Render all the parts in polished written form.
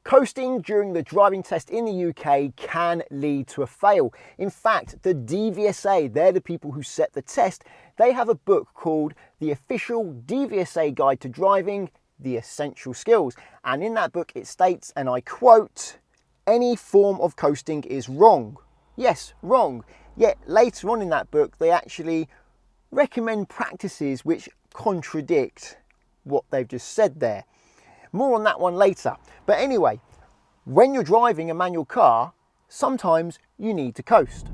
Coasting during the driving test in the UK can lead to a fail. In fact, the DVSA, they're the people who set the test, they have a book called The Official DVSA Guide to Driving, The Essential Skills. And in that book it states, and I quote, "Any form of coasting is wrong." Yes, wrong. Yet later on in that book they actually recommend practices which contradict what they've just said there. More on that one later. But anyway, when you're driving a manual car, sometimes you need to coast.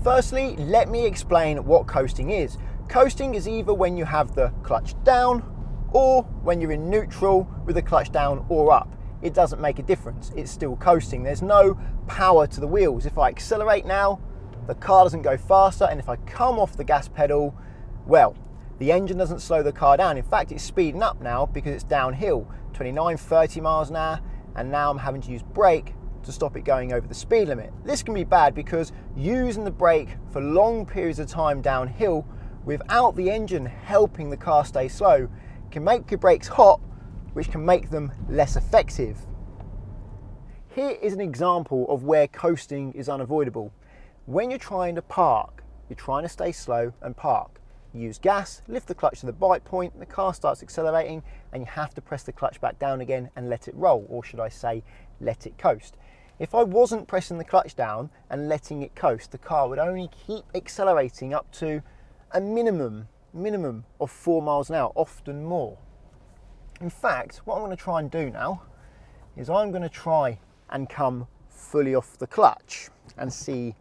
Firstly, let me explain what coasting is. Coasting is either when you have the clutch down or when you're in neutral with the clutch down or up. It doesn't make a difference. It's still coasting. There's no power to the wheels. If I accelerate now, the car doesn't go faster, and if I come off the gas pedal, well, the engine doesn't slow the car down. In fact, it's speeding up now because it's downhill, 29, 30 miles an hour, and now I'm having to use brake to stop it going over the speed limit. This can be bad because using the brake for long periods of time downhill without the engine helping the car stay slow can make your brakes hot, which can make them less effective. Here is an example of where coasting is unavoidable. When you're trying to park, you're trying to stay slow and park. You use gas, lift the clutch to the bite point, the car starts accelerating, and you have to press the clutch back down again and let it roll, or should I say, let it coast. If I wasn't pressing the clutch down and letting it coast, the car would only keep accelerating up to a minimum of 4 miles an hour, often more. In fact, what I'm going to try and do now is I'm going to try and come fully off the clutch and see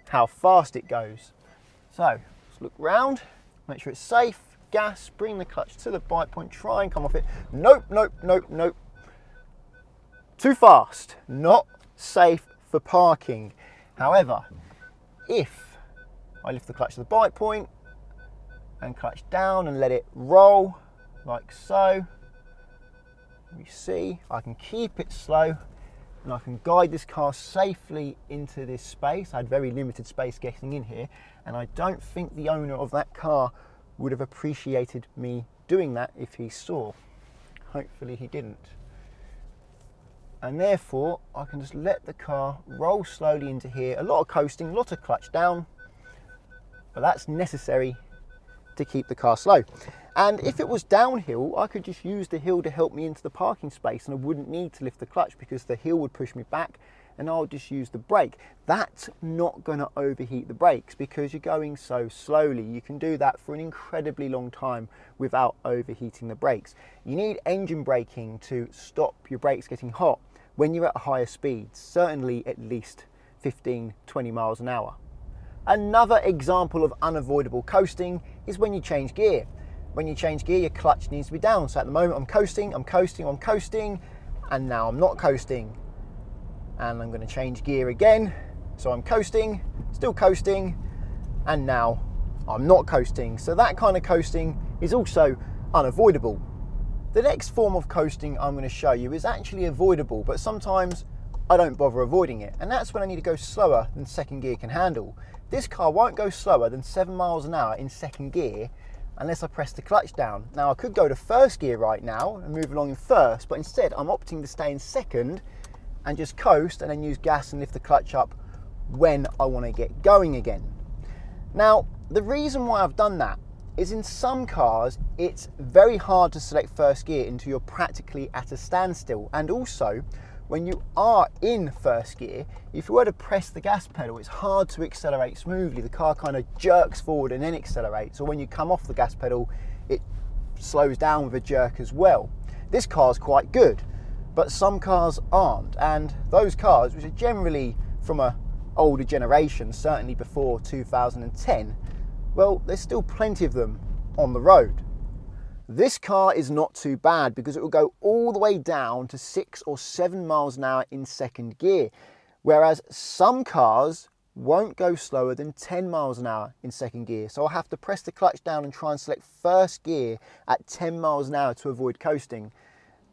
how fast it goes. So, look round, make sure it's safe, gas, bring the clutch to the bite point, try and come off it. Nope, nope, nope, nope. Too fast, not safe for parking. However, if I lift the clutch to the bite point and clutch down and let it roll, like so, you see, I can keep it slow and I can guide this car safely into this space. I had very limited space getting in here, and I don't think the owner of that car would have appreciated me doing that if he saw. Hopefully he didn't. And therefore I can just let the car roll slowly into here. A lot of coasting, a lot of clutch down, but that's necessary to keep the car slow. And if it was downhill, I could just use the hill to help me into the parking space, and I wouldn't need to lift the clutch because the hill would push me back and I'll just use the brake. That's not going to overheat the brakes because you're going so slowly. You can do that for an incredibly long time without overheating the brakes. You need engine braking to stop your brakes getting hot when you're at higher speeds, certainly at least 15, 20 miles an hour. Another example of unavoidable coasting is when you change gear. When you change gear, your clutch needs to be down. So at the moment I'm coasting, and now I'm not coasting. And I'm going to change gear again. So I'm coasting, still coasting, and now I'm not coasting. So that kind of coasting is also unavoidable. The next form of coasting I'm going to show you is actually avoidable, but sometimes I don't bother avoiding it. And that's when I need to go slower than second gear can handle. This car won't go slower than 7 miles an hour in second gear unless I press the clutch down. Now I could go to first gear right now and move along in first, but instead I'm opting to stay in second and just coast and then use gas and lift the clutch up when I want to get going again. Now the reason why I've done that is in some cars it's very hard to select first gear until you're practically at a standstill, and also when you are in first gear, if you were to press the gas pedal, it's hard to accelerate smoothly. The car kind of jerks forward and then accelerates, or when you come off the gas pedal, it slows down with a jerk as well. This car's quite good, but some cars aren't, and those cars, which are generally from an older generation, certainly before 2010, well, there's still plenty of them on the road. This car is not too bad because it will go all the way down to 6 or 7 miles an hour in second gear, whereas some cars won't go slower than 10 miles an hour in second gear. So I'll have to press the clutch down and try and select first gear at 10 miles an hour to avoid coasting.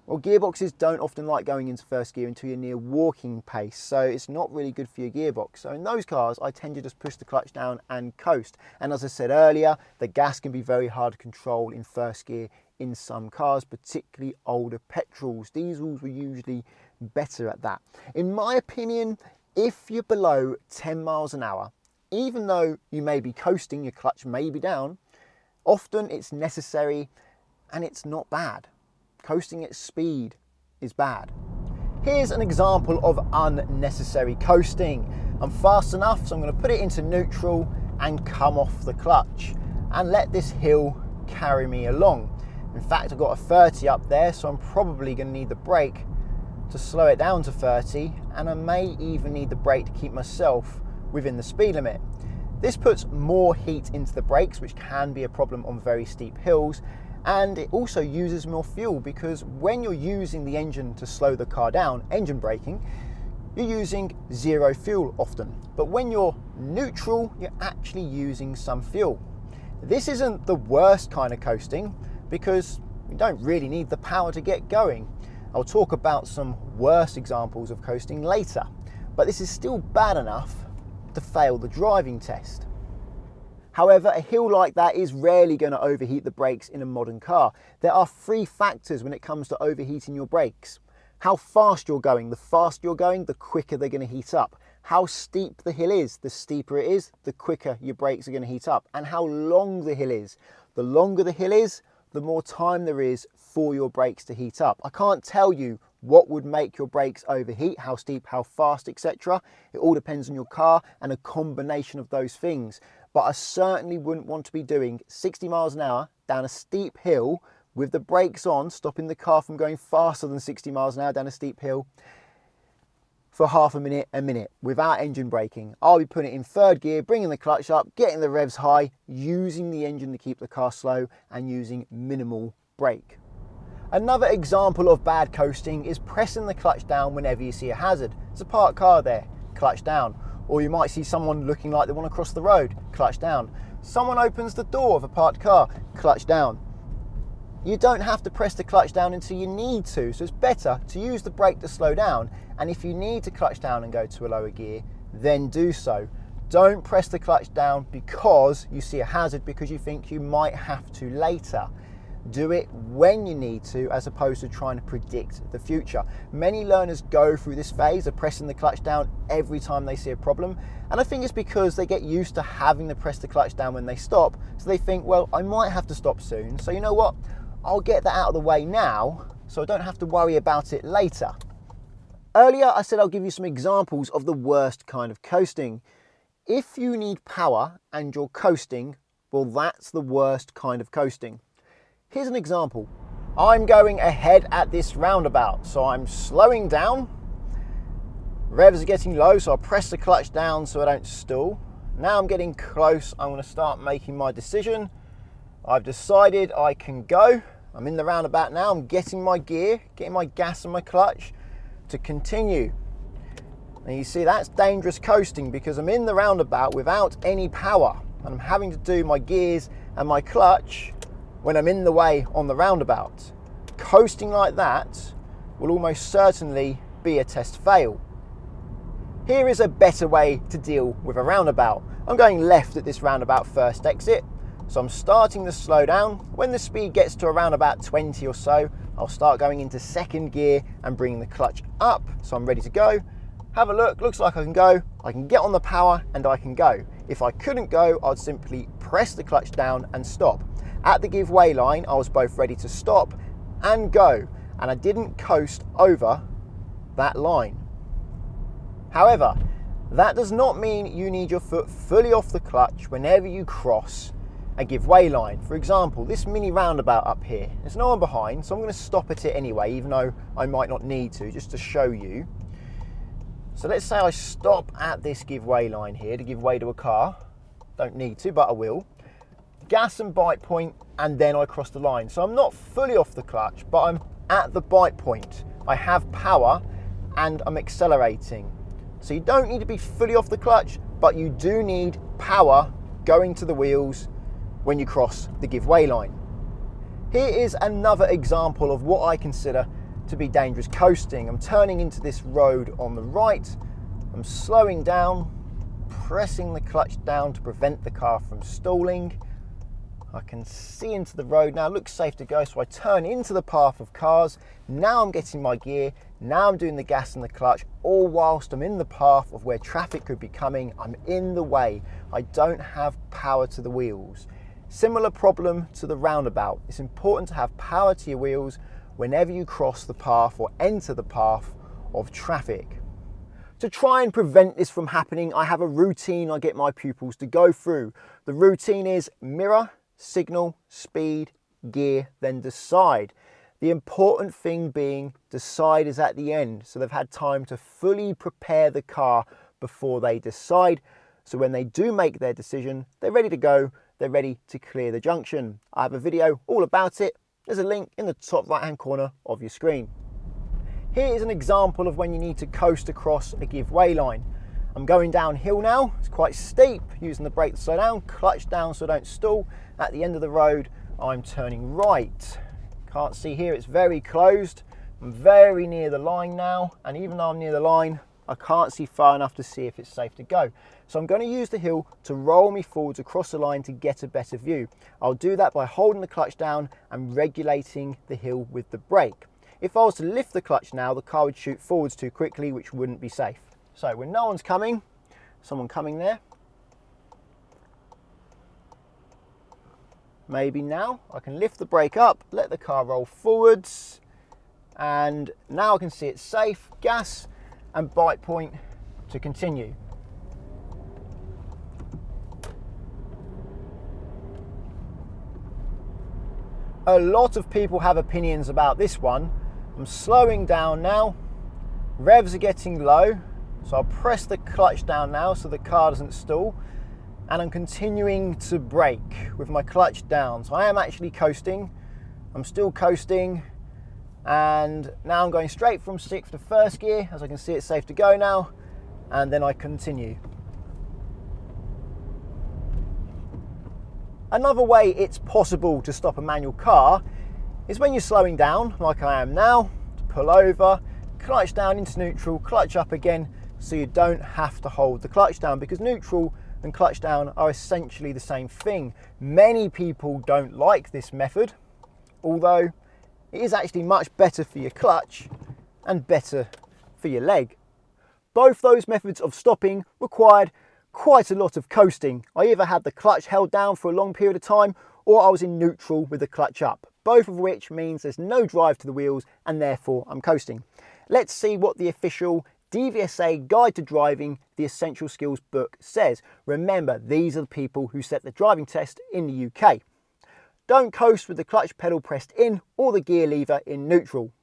Well, gearboxes don't often like going into first gear until you're near walking pace, so it's not really good for your gearbox. So in those cars, I tend to just push the clutch down and coast. And as I said earlier, the gas can be very hard to control in first gear in some cars, particularly older petrols. Diesels were usually better at that. In my opinion, if you're below 10 miles an hour, even though you may be coasting, your clutch may be down, often it's necessary and it's not bad. Coasting at speed is bad. Here's an example of unnecessary coasting. I'm fast enough, so I'm going to put it into neutral and come off the clutch and let this hill carry me along. In fact, I've got a 30 up there, so I'm probably going to need the brake to slow it down to 30, and I may even need the brake to keep myself within the speed limit. This puts more heat into the brakes, which can be a problem on very steep hills, and it also uses more fuel, because when you're using the engine to slow the car down, engine braking, you're using zero fuel often. But when you're neutral, you're actually using some fuel. This isn't the worst kind of coasting, because you don't really need the power to get going. I'll talk about some worse examples of coasting later, but this is still bad enough to fail the driving test. However, a hill like that is rarely going to overheat the brakes in a modern car. There are 3 factors when it comes to overheating your brakes. How fast you're going. The faster you're going, the quicker they're going to heat up. How steep the hill is. The steeper it is, the quicker your brakes are going to heat up. And how long the hill is. The longer the hill is, the more time there is for your brakes to heat up. I can't tell you what would make your brakes overheat, how steep, how fast, etc. It all depends on your car and a combination of those things. But I certainly wouldn't want to be doing 60 miles an hour down a steep hill with the brakes on, stopping the car from going faster than 60 miles an hour down a steep hill for half a minute without engine braking. I'll be putting it in 3rd gear, bringing the clutch up, getting the revs high, using the engine to keep the car slow and using minimal brake. Another example of bad coasting is pressing the clutch down whenever you see a hazard. There's a parked car there, clutch down. Or you might see someone looking like they want to cross the road, clutch down. Someone opens the door of a parked car, clutch down. You don't have to press the clutch down until you need to, so it's better to use the brake to slow down, and if you need to clutch down and go to a lower gear, then do so. Don't press the clutch down because you see a hazard, because you think you might have to later. Do it when you need to, as opposed to trying to predict the future. Many learners go through this phase of pressing the clutch down every time they see a problem, and I think it's because they get used to having to press the clutch down when they stop, so they think, well, I might have to stop soon, so you know what, I'll get that out of the way now so I don't have to worry about it later. Earlier I said I'll give you some examples of the worst kind of coasting. If you need power and you're coasting, well, that's the worst kind of coasting. Here's an example. I'm going ahead at this roundabout, so I'm slowing down. Revs are getting low, so I'll press the clutch down so I don't stall. Now I'm getting close, I'm going to start making my decision. I've decided I can go. I'm in the roundabout now, I'm getting my gear, getting my gas and my clutch to continue. And you see, that's dangerous coasting, because I'm in the roundabout without any power, and I'm having to do my gears and my clutch when I'm in the way on the roundabout. Coasting like that will almost certainly be a test fail. Here is a better way to deal with a roundabout. I'm going left at this roundabout first exit, so I'm starting to slow down. When the speed gets to around about 20 or so, I'll start going into 2nd gear and bringing the clutch up, so I'm ready to go. Have a look, looks like I can go. I can get on the power and I can go. If I couldn't go, I'd simply press the clutch down and stop. At the give way line, I was both ready to stop and go, and I didn't coast over that line. However, that does not mean you need your foot fully off the clutch whenever you cross a give way line. For example, this mini roundabout up here, there's no one behind, so I'm going to stop at it anyway, even though I might not need to, just to show you. So let's say I stop at this give way line here to give way to a car. Don't need to, but I will. Gas and bite point, and then I cross the line. So I'm not fully off the clutch, but I'm at the bite point. I have power and I'm accelerating. So you don't need to be fully off the clutch, but you do need power going to the wheels when you cross the give way line. Here is another example of what I consider to be dangerous coasting. I'm turning into this road on the right. I'm slowing down, pressing the clutch down to prevent the car from stalling. I can see into the road now, looks safe to go, so I turn into the path of cars. Now I'm getting my gear, now I'm doing the gas and the clutch, all whilst I'm in the path of where traffic could be coming. I'm in the way. I don't have power to the wheels. Similar problem to the roundabout. It's important to have power to your wheels whenever you cross the path or enter the path of traffic. To try and prevent this from happening, I have a routine I get my pupils to go through. The routine is mirror, signal, speed, gear, then decide. The important thing being decide is at the end, so they've had time to fully prepare the car before they decide. So when they do make their decision, they're ready to go, they're ready to clear the junction. I have a video all about it. There's a link in the top right hand corner of your screen. Here is an example of when you need to coast across a give way line. I'm going downhill now, it's quite steep, using the brake to slow down, clutch down so I don't stall. At the end of the road, I'm turning right. Can't see here, it's very closed. I'm very near the line now, and even though I'm near the line, I can't see far enough to see if it's safe to go. So I'm going to use the hill to roll me forwards across the line to get a better view. I'll do that by holding the clutch down and regulating the hill with the brake. If I was to lift the clutch now, the car would shoot forwards too quickly, which wouldn't be safe. So when no one's coming, someone coming there, maybe now I can lift the brake up, let the car roll forwards, and now I can see it's safe, gas and bite point to continue. A lot of people have opinions about this one. I'm slowing down now, revs are getting low, so I'll press the clutch down now so the car doesn't stall, and I'm continuing to brake with my clutch down. So I am actually coasting, I'm still coasting, and now I'm going straight from sixth to first gear. As I can see, it's safe to go now, and then I continue. Another way it's possible to stop a manual car is when you're slowing down, like I am now, to pull over, clutch down into neutral, clutch up again, so you don't have to hold the clutch down, because neutral and clutch down are essentially the same thing. Many people don't like this method, although it is actually much better for your clutch and better for your leg. Both those methods of stopping required quite a lot of coasting. I either had the clutch held down for a long period of time, or I was in neutral with the clutch up, both of which means there's no drive to the wheels and therefore I'm coasting. Let's see what the official DVSA Guide to Driving the Essential Skills book says. Remember, these are the people who set the driving test in the UK. Don't coast with the clutch pedal pressed in or the gear lever in neutral.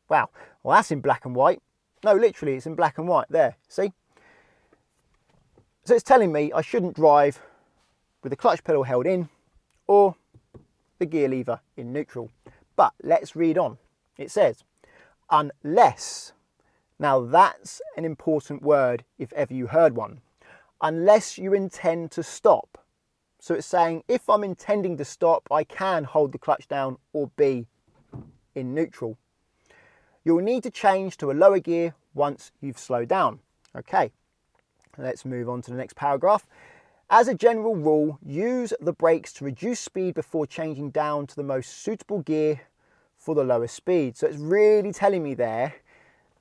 Wow, well that's in black and white. No, literally it's in black and white there, see? So it's telling me I shouldn't drive with the clutch pedal held in or the gear lever in neutral. But let's read on. It says, unless. Now that's an important word if ever you heard one. Unless you intend to stop. So it's saying if I'm intending to stop, I can hold the clutch down or be in neutral. You'll need to change to a lower gear once you've slowed down. Okay, let's move on to the next paragraph. As a general rule, use the brakes to reduce speed before changing down to the most suitable gear for the lower speed. So it's really telling me there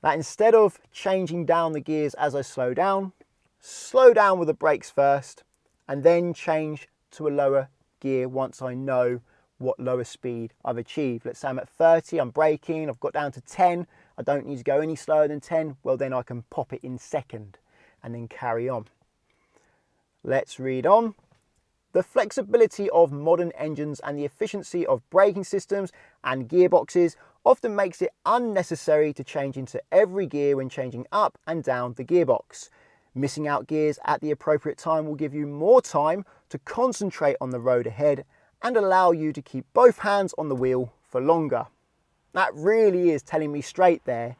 that instead of changing down the gears as I slow down with the brakes first, and then change to a lower gear once I know what lower speed I've achieved. Let's say I'm at 30, I'm braking, I've got down to 10, I don't need to go any slower than 10, well then I can pop it in second and then carry on. Let's read on. The flexibility of modern engines and the efficiency of braking systems and gearboxes often makes it unnecessary to change into every gear when changing up and down the gearbox. Missing out gears at the appropriate time will give you more time to concentrate on the road ahead and allow you to keep both hands on the wheel for longer. That really is telling me straight there,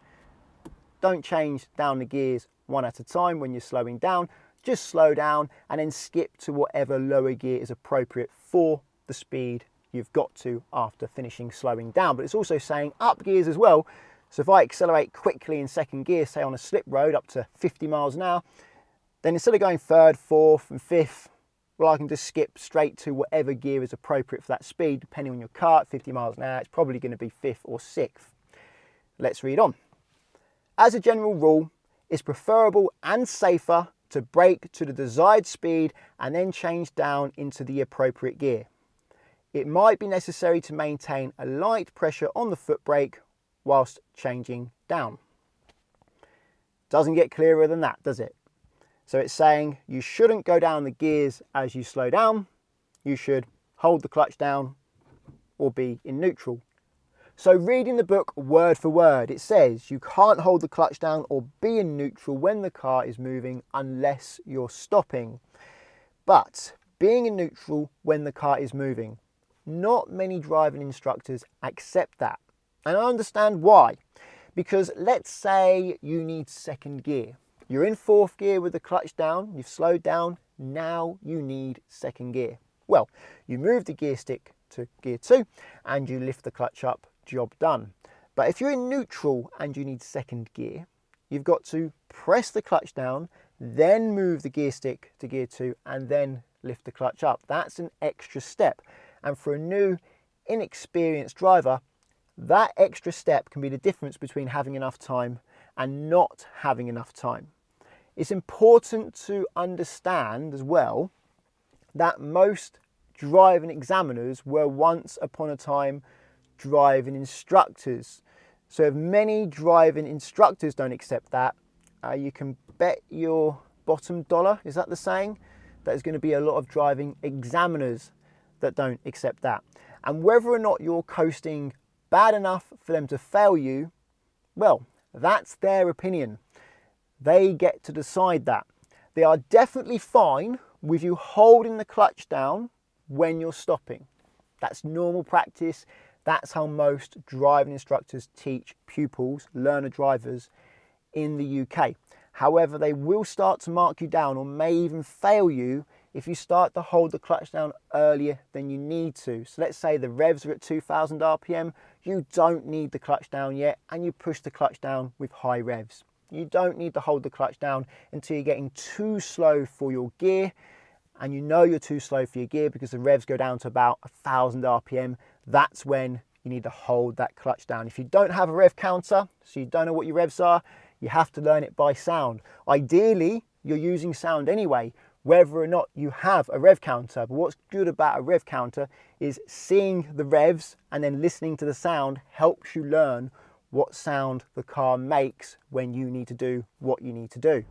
don't change down the gears one at a time when you're slowing down. Just slow down and then skip to whatever lower gear is appropriate for the speed you've got to after finishing slowing down. But it's also saying up gears as well. So if I accelerate quickly in second gear, say on a slip road up to 50 miles an hour, then instead of going third, fourth and fifth, Well, I can just skip straight to whatever gear is appropriate for that speed, depending on your car. At 50 miles an hour, it's probably going to be 5th or 6th. Let's read on. As a general rule, it's preferable and safer to brake to the desired speed and then change down into the appropriate gear. It might be necessary to maintain a light pressure on the foot brake whilst changing down. Doesn't get clearer than that, does it? So it's saying you shouldn't go down the gears as you slow down. You should hold the clutch down or be in neutral. So reading the book word for word, it says you can't hold the clutch down or be in neutral when the car is moving unless you're stopping. But being in neutral when the car is moving, not many driving instructors accept that. And I understand why. Because let's say you need 2nd gear. You're in 4th gear with the clutch down, you've slowed down, now you need 2nd gear. Well, you move the gear stick to gear 2 and you lift the clutch up, job done. But if you're in neutral and you need 2nd gear, you've got to press the clutch down, then move the gear stick to gear 2 and then lift the clutch up. That's an extra step. And for a new, inexperienced driver, that extra step can be the difference between having enough time and not having enough time. It's important to understand as well that most driving examiners were once upon a time driving instructors. So if many driving instructors don't accept that, you can bet your bottom dollar, is that the saying? There's going to be a lot of driving examiners that don't accept that. And whether or not you're coasting bad enough for them to fail you, well, that's their opinion. They get to decide that. They are definitely fine with you holding the clutch down when you're stopping. That's normal practice. That's how most driving instructors teach pupils, learner drivers in the UK. However, they will start to mark you down or may even fail you if you start to hold the clutch down earlier than you need to. So let's say the revs are at 2000 RPM, you don't need the clutch down yet, and you push the clutch down with high revs. You don't need to hold the clutch down until you're getting too slow for your gear, and you know you're too slow for your gear because the revs go down to about 1000 RPM. That's when you need to hold that clutch down. If you don't have a rev counter, so you don't know what your revs are, you have to learn it by sound. Ideally, you're using sound anyway, whether or not you have a rev counter. But what's good about a rev counter is seeing the revs and then listening to the sound helps you learn what sound the car makes when you need to do what you need to do.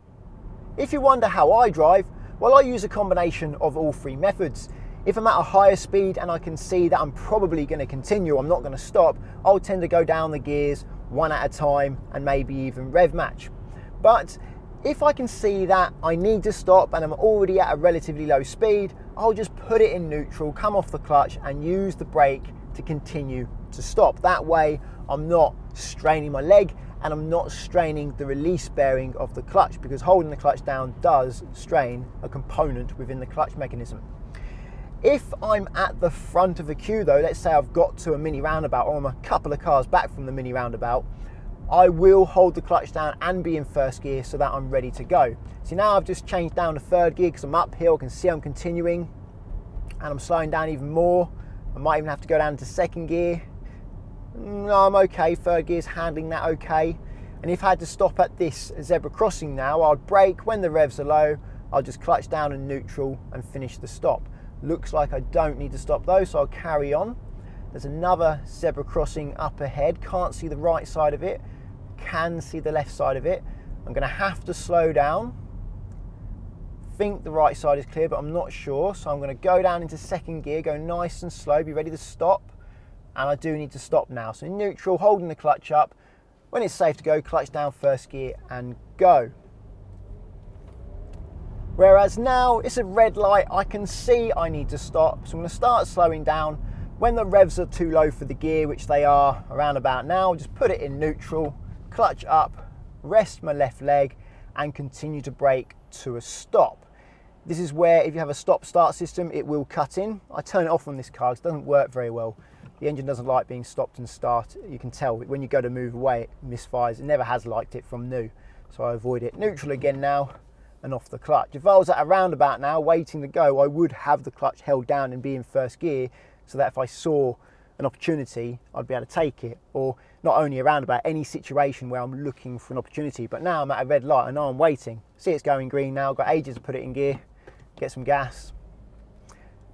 If you wonder how I drive, well, I use a combination of all 3 methods. If I'm at a higher speed and I can see that I'm probably going to continue, I'm not going to stop, I'll tend to go down the gears one at a time and maybe even rev match. But if I can see that I need to stop and I'm already at a relatively low speed, I'll just put it in neutral, come off the clutch and use the brake to continue to stop. That way I'm not straining my leg and I'm not straining the release bearing of the clutch, because holding the clutch down does strain a component within the clutch mechanism. If I'm at the front of a queue though, let's say I've got to a mini roundabout or I'm a couple of cars back from the mini roundabout, I will hold the clutch down and be in 1st gear so that I'm ready to go. See, now I've just changed down to 3rd gear because I'm uphill, I can see I'm continuing and I'm slowing down even more. I might even have to go down to 2nd gear. No, I'm okay, 3rd gear's handling that okay. And if I had to stop at this zebra crossing now, I'd brake when the revs are low, I'll just clutch down in neutral and finish the stop. Looks like I don't need to stop though, so I'll carry on. There's another zebra crossing up ahead, can't see the right side of it, can see the left side of it. I'm going to have to slow down. Think the right side is clear, but I'm not sure, so I'm going to go down into 2nd gear, go nice and slow, be ready to stop, and I do need to stop now. So in neutral, holding the clutch up, when it's safe to go, clutch down 1st gear and go. Whereas now it's a red light, I can see I need to stop, so I'm going to start slowing down. When the revs are too low for the gear, which they are around about now, just put it in neutral, clutch up, rest my left leg and continue to brake to a stop. This is where if you have a stop-start system, it will cut in. I turn it off on this car because it doesn't work very well. The engine doesn't like being stopped and start. You can tell when you go to move away, it misfires. It never has liked it from new, so I avoid it. Neutral again now, and off the clutch. If I was at a roundabout now waiting to go, I would have the clutch held down and be in first gear, so that if I saw an opportunity, I'd be able to take it. Or not only a roundabout, any situation where I'm looking for an opportunity. But now I'm at a red light, I know I'm waiting. See, it's going green now, I've got ages to put it in gear, get some gas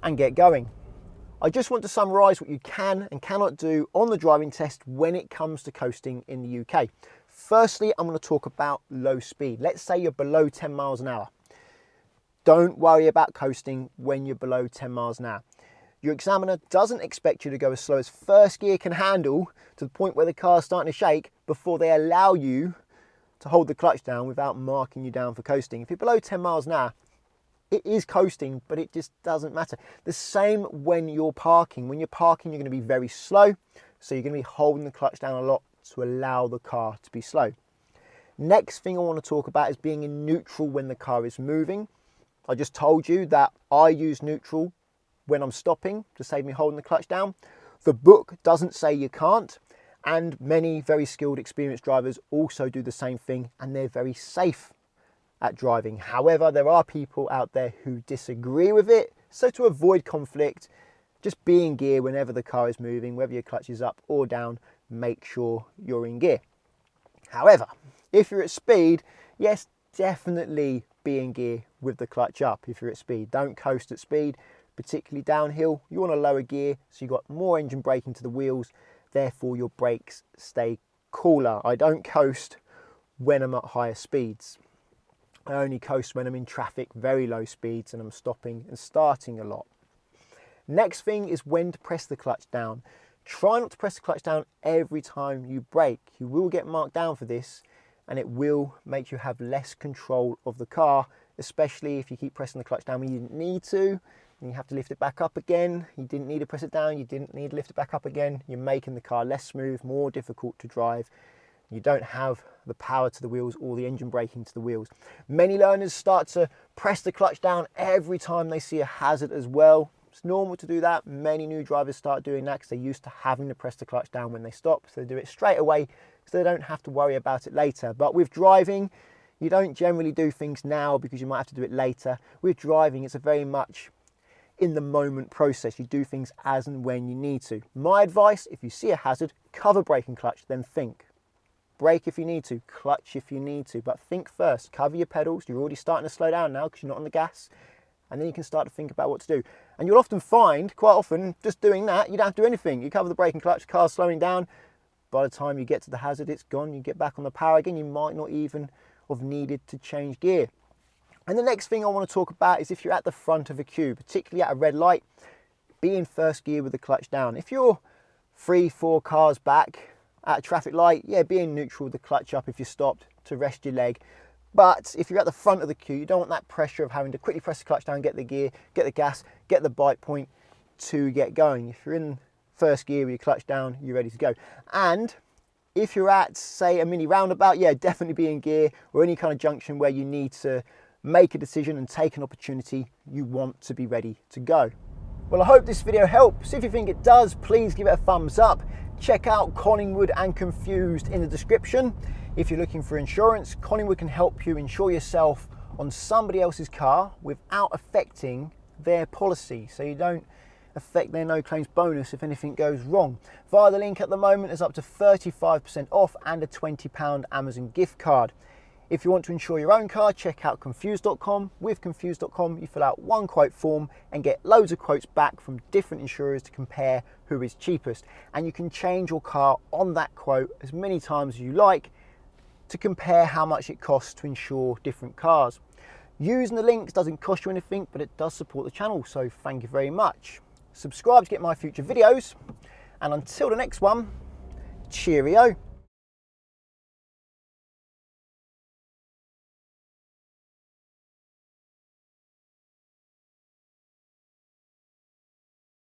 and get going. I just want to summarise what you can and cannot do on the driving test when it comes to coasting in the UK. Firstly, I'm going to talk about low speed. Let's say you're below 10 miles an hour. Don't worry about coasting when you're below 10 miles an hour. Your examiner doesn't expect you to go as slow as first gear can handle to the point where the car's starting to shake before they allow you to hold the clutch down without marking you down for coasting. If you're below 10 miles an hour, it is coasting, but it just doesn't matter. The same when you're parking. When you're parking, you're going to be very slow, so you're going to be holding the clutch down a lot to allow the car to be slow. Next thing I want to talk about is being in neutral when the car is moving. I just told you that I use neutral when I'm stopping to save me holding the clutch down. The book doesn't say you can't, and many very skilled, experienced drivers also do the same thing, and they're very safe at driving. However, there are people out there who disagree with it, so to avoid conflict, just be in gear whenever the car is moving, whether your clutch is up or down, make sure you're in gear. However, if you're at speed, yes, definitely be in gear with the clutch up if you're at speed. Don't coast at speed, particularly downhill. You want a lower gear so you've got more engine braking to the wheels, therefore your brakes stay cooler. I don't coast when I'm at higher speeds. I only coast when I'm in traffic, very low speeds, and I'm stopping and starting a lot. Next thing is when to press the clutch down. Try not to press the clutch down every time you brake. You will get marked down for this, and it will make you have less control of the car, especially if you keep pressing the clutch down when you didn't need to, and you have to lift it back up again. You didn't need to press it down, you didn't need to lift it back up again. You're making the car less smooth, more difficult to drive. You don't have the power to the wheels or the engine braking to the wheels. Many learners start to press the clutch down every time they see a hazard as well. It's normal to do that. Many new drivers start doing that because they're used to having to press the clutch down when they stop. So they do it straight away so they don't have to worry about it later. But with driving, you don't generally do things now because you might have to do it later. With driving, it's a very much in the moment process. You do things as and when you need to. My advice, if you see a hazard, cover brake and clutch, then think. Brake if you need to, clutch if you need to, but think first. Cover your pedals. You're already starting to slow down now because you're not on the gas, and then you can start to think about what to do. And you'll often find, quite often, just doing that, you don't have to do anything. You cover the brake and clutch, car's slowing down. By the time you get to the hazard, it's gone. You get back on the power again. You might not even have needed to change gear. And the next thing I want to talk about is if you're at the front of a queue, particularly at a red light, be in first gear with the clutch down. If you're 3-4 cars back at a traffic light, yeah, be in neutral with the clutch up if you stopped to rest your leg. But if you're at the front of the queue, you don't want that pressure of having to quickly press the clutch down, get the gear, get the gas, get the bite point to get going. If you're in first gear with your clutch down, you're ready to go. And if you're at, say, a mini roundabout, yeah, definitely be in gear, or any kind of junction where you need to make a decision and take an opportunity, you want to be ready to go. Well, I hope this video helps. If you think it does, please give it a thumbs up. Check out Collingwood and Confused in the description. If you're looking for insurance, Collingwood can help you insure yourself on somebody else's car without affecting their policy, so you don't affect their no claims bonus if anything goes wrong. Via the link at the moment, there's up to 35% off and a £20 Amazon gift card. If you want to insure your own car, check out confused.com. With confused.com, you fill out one quote form and get loads of quotes back from different insurers to compare who is cheapest. And you can change your car on that quote as many times as you like to compare how much it costs to insure different cars. Using the links doesn't cost you anything, but it does support the channel, so thank you very much. Subscribe to get my future videos, and until the next one, cheerio.